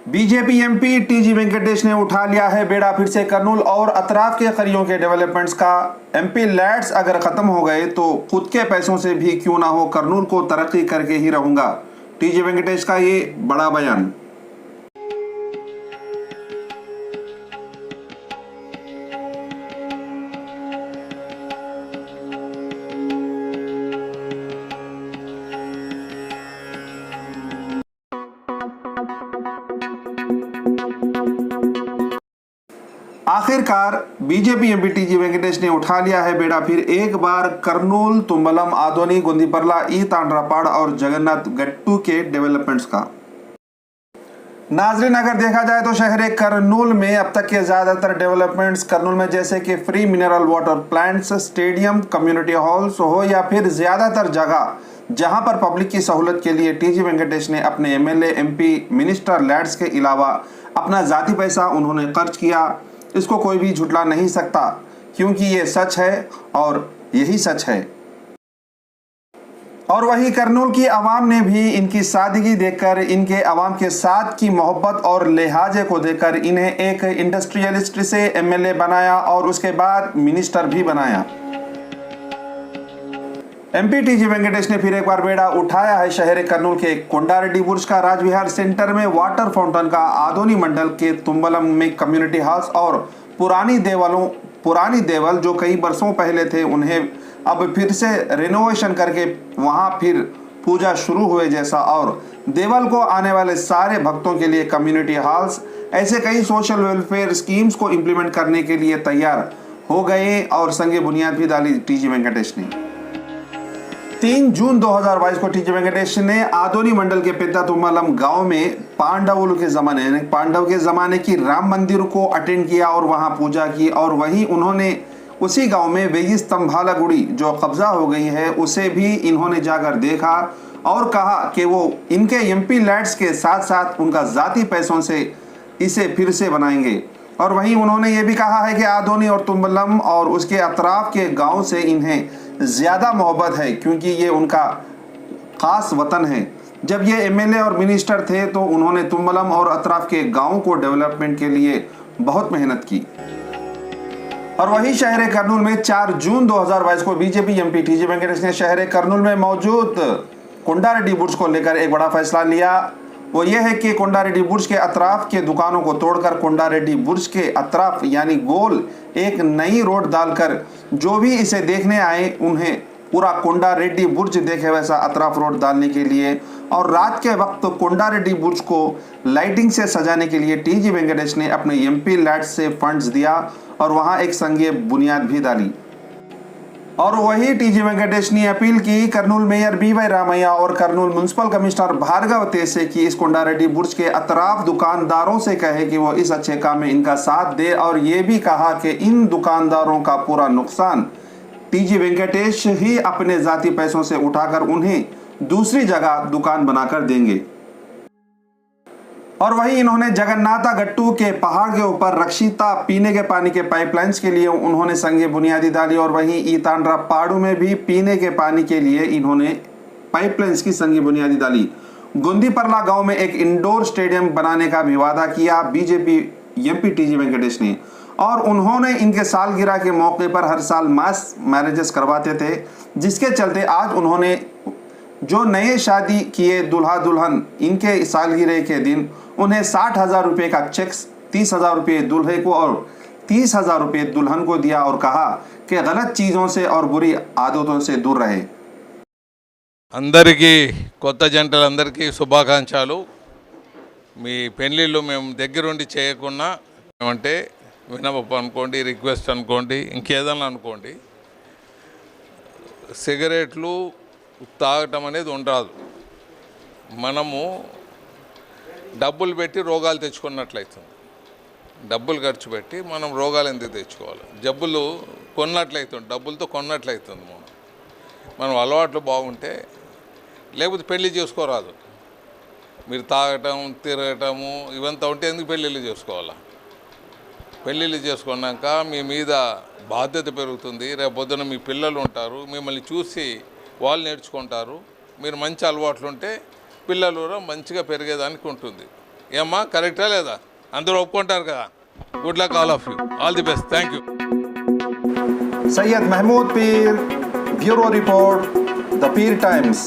BJP MP TG Venkatesh ने उठा लिया है बेड़ा फिर से। कर्नूल और अतराफ के करियों के डेवलपमेंट्स का एमपी लैड्स अगर खत्म हो गए तो खुद के पैसों से भी क्यों ना हो, कर्नूल को तरक्की करके ही रहूंगा, टीजी वेंकटेश का ये बड़ा बयान। आखिरकार बीजेपी एमपी टीजी वेंकटेश ने उठा लिया है बेड़ा फिर एक बार कर्नूल, तुम्बलम, आदोनी, गोंदीपरला, ई तांड्रापाड़ और जगन्नाथ गट्टू के डेवलपमेंट्स का। नाजरीन, अगर देखा जाए तो शहर कर्नूल में अब तक के ज्यादातर डेवलपमेंट्स कर्नूल में जैसे कि free mineral water plants, stadium, community halls हो या फिर ज्यादातर जगह जहां पर पब्लिक की सहूलत के लिए टीजी वेंकटेश ने अपने एमएलए, एमपी, मिनिस्टर लैड्स के अलावा अपना जाती पैसा उन्होंने खर्च किया, इसको कोई भी झुटला नहीं सकता क्योंकि ये सच है और यही सच है। और वही कर्नूल की आवाम ने भी इनकी सादगी देखकर, इनके आवाम के साथ की मोहब्बत और लिहाजे को देखकर इन्हें एक इंडस्ट्रियलिस्ट से एमएलए बनाया और उसके बाद मिनिस्टर भी बनाया। एमपी टीजी वेंकटेश ने फिर एक बार बेड़ा उठाया है शहर कर्नूल के कोंडारेड्डी बुर्ज का, राजविहार सेंटर में वाटर फाउंटेन का, आदोनी मंडल के तुम्बलम में कम्युनिटी हाउस और पुरानी देवल जो कई बरसों पहले थे उन्हें अब फिर से रिनोवेशन करके वहां फिर पूजा शुरू हुए जैसा, और देवल को आने वाले सारे भक्तों के लिए कम्युनिटी हॉल्स, ऐसे कई सोशल वेलफेयर स्कीम्स को इम्प्लीमेंट करने के लिए तैयार हो गए और संगे बुनियाद भी डाली टीजी वेंकटेश ने। 3 जून 2022 को टीजी वेंकटेश ने आदोनी मंडल के पेद्दा तुम्बलम गांव में पांडव के जमाने की राम मंदिर को अटेंड किया और वहां पूजा की, और वहीं उन्होंने उसी गांव में वेगी स्तंभाला गुड़ी जो कब्जा हो गई है उसे भी इन्होंने जाकर देखा और कहा कि वो इनके एमपी लैड्स के साथ साथ उनका जाती पैसों से इसे फिर से बनाएंगे। और वहीं उन्होंने ये भी कहा है कि आदोनी और तुम्बलम और उसके अतराफ के गांव से इन्हें ज्यादा मोहब्बत है क्योंकि ये उनका खास वतन है। जब ये एमएलए और मिनिस्टर थे तो उन्होंने तुम्बलम और अतराफ के गांव को डेवलपमेंट के लिए बहुत मेहनत की। और वही शहर कर्नूल में 4 जून 2022 को बीजेपी एमपी टीजी वेंकटेश ने शहर कर्नूल में मौजूद कोंडारेड्डी बुर्ज को लेकर एक बड़ा फैसला लिया। वो ये है कि कोंडारेड्डी बुर्ज के अतराफ के दुकानों को तोड़कर कोंडारेड्डी बुर्ज के अतराफ यानी गोल एक नई रोड डालकर जो भी इसे देखने आए उन्हें पूरा कोंडारेड्डी बुर्ज देखे वैसा अतराफ रोड डालने के लिए, और रात के वक्त कोंडारेड्डी बुर्ज को लाइटिंग से सजाने के लिए टीजी वेंकटेश ने अपने एमपी लैड्स से फंड्स दिया और वहां एक संगे बुनियाद भी डाली। और वही टीजी वेंकटेश ने अपील की कर्नूल मेयर बीवाई रामैया और कर्नूल म्युनिसिपल कमिश्नर भार्गव तेसे की इस कोंडारेड्डी बुर्ज के अतराफ दुकानदारों से कहे कि वो इस अच्छे काम में इनका साथ दे, और ये भी कहा कि इन दुकानदारों का पूरा नुकसान टीजी वेंकटेश ही अपने जाती पैसों से उठाकर उन्हें दूसरी जगह दुकान बनाकर देंगे। और वही इन्होंने जगन्नाथ गट्टू के पहाड़ के ऊपर रक्षिता पीने के पानी के पाइपलाइंस के लिए उन्होंने संगे बुनियादी डाली, और वहीं ई तांड्रापाड़ू में भी पीने के पानी के लिए इन्होंने पाइपलाइंस की संगे बुनियादी डाली। गोंदीपरला गांव में एक इंडोर स्टेडियम बनाने का भी वादा किया बीजेपी एमपी टीजी वेंकटेश ने, और उन्होंने इनके सालगिरह के मौके पर हर साल मास मैरिजेस करवाते थे, जिसके चलते आज उन्होंने जो नए शादी किए दूल्हा दुल्हन इनके सालगिरह के दिन उन्हें 60,000 रुपये का चेक 30,000 रुपये दूल्हे को और 30,000 रुपये दुल्हन को दिया और कहा कि गलत चीजों से और बुरी आदतों से दूर रहे। అందరికీ కొత్త జంటలందరికీ శుభాకాంక్షలు। మీ పెళ్ళిళ్ళు మేము దగ్గరుండి చేయకుండా అంటే వినపం అనుకోండి, రిక్వెస్ట్ అనుకోండి, ఇంకేదన్నా అనుకోండి, సిగరెట్లు తాగటం అనేది ఉండదు. మనము డబ్బులు పెట్టి రోగాలు తెచ్చుకున్నట్లయితుంది. డబ్బులు ఖర్చు పెట్టి మనం రోగాలు ఎందుకు తెచ్చుకోవాలి? జబ్బులు కొన్నట్లయితుంది, డబ్బులతో కొన్నట్లయితుంది. మనం అలవాట్లు బాగుంటే లేకపోతే పెళ్ళి చేసుకోరాదు. మీరు తాగటం, తిరగటము ఇవంతా ఉంటే ఎందుకు పెళ్ళిళ్ళు చేసుకోవాలా? పెళ్ళిళ్ళు చేసుకున్నాక మీ మీద బాధ్యత పెరుగుతుంది. రేపు పొద్దున మీ పిల్లలు ఉంటారు, మిమ్మల్ని చూసి వాళ్ళు నేర్చుకుంటారు. మీరు మంచి అలవాట్లు ఉంటే పిల్లలు మంచిగా పెరిగేదానికి ఉంటుంది. ఏమ్మా కరెక్టా లేదా? అందరూ ఒప్పుకుంటారు కదా. Good luck all of you. All the best. Thank you. Syed Mahmood Peer, bureau report, the Peer times.